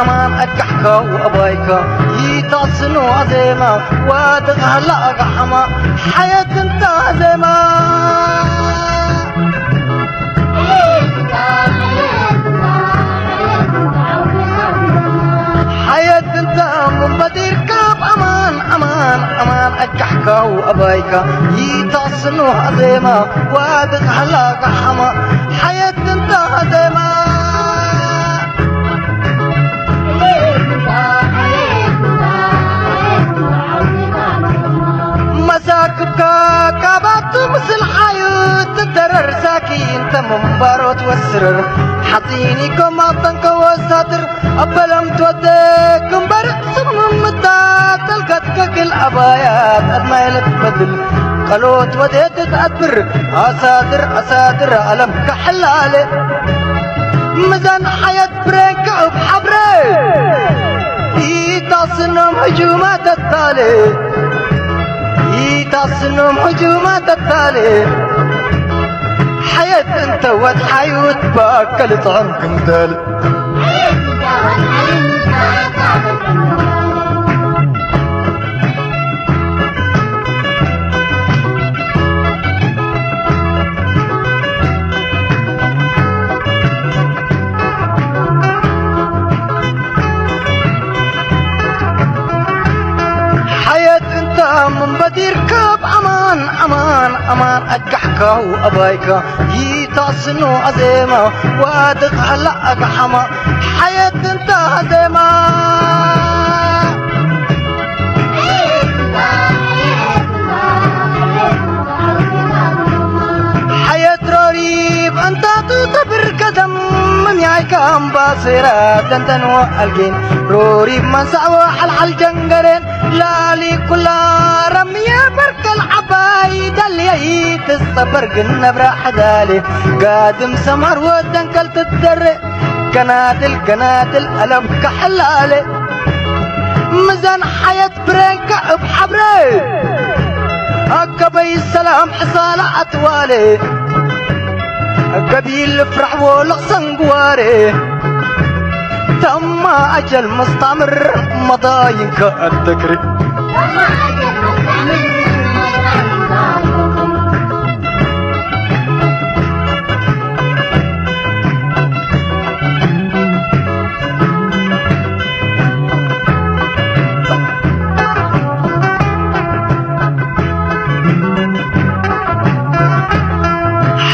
أمان أكحكا وأبايكا يتصنو عزيما وادغهلا قحما حياة انت عزيما حياة انت من بدير كاب أمان أكحكا وأبايكا يتصنو عزيما وادغهلا قحما حياة انت عزيما مساكبكا كابات مثل حيوت تدرر ساكين تمم باروت والسرر حطيني كماطنك والساتر أبلم توديكم برق صمم مدات تلقتك كل أبايات أدمايلت بدل قلوت وديت تأدبر أسادر ألم كحلالي مزان حياة بريك بحبري يتصنم هجومات التالي يتصنم هجومات التالي حياة انت ود حيوت باكل طعمك مدالي من بدير كاب أمان أكحكا وأبايكا يتصنو عزيما وادغهلا قحما حياة انت عزيما حياة روريب انت تطبر قدم مميايك أمباصرة دندن والجين روريب من سعوى حل جنجرين لالي كلها رمية برك العبايد اللي تستبر قلنا براح دالي قادم سمر ودنكل تتدرق قناتل ألم كحلالي مزان حياة برينك بحبري أكبي السلام حصالة أطوالي قبيل فرح ولغسن قواري تم أجل مستمر مضاينك الذكر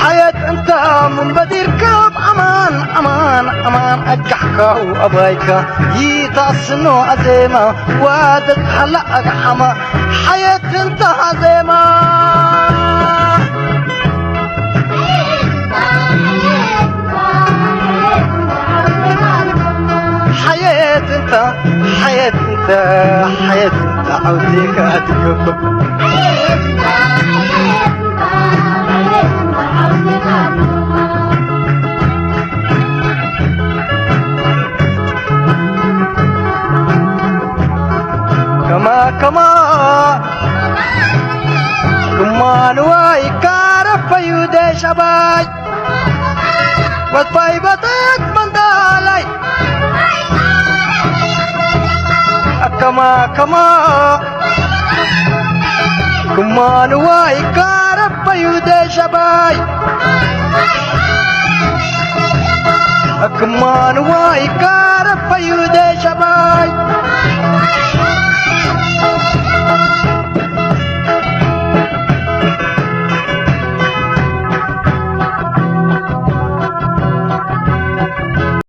حياة انت من بدير كاب أمان أكحكا وأبايكا يتصنو عزيما وادغهلا قحما حياة انت عزيما حياة انت عوديك هتكب كما نواي كارف يودي شباي وطباي بطيك من دالي كما نواي كارف يودي شباي كما نواي كارف يودي شباي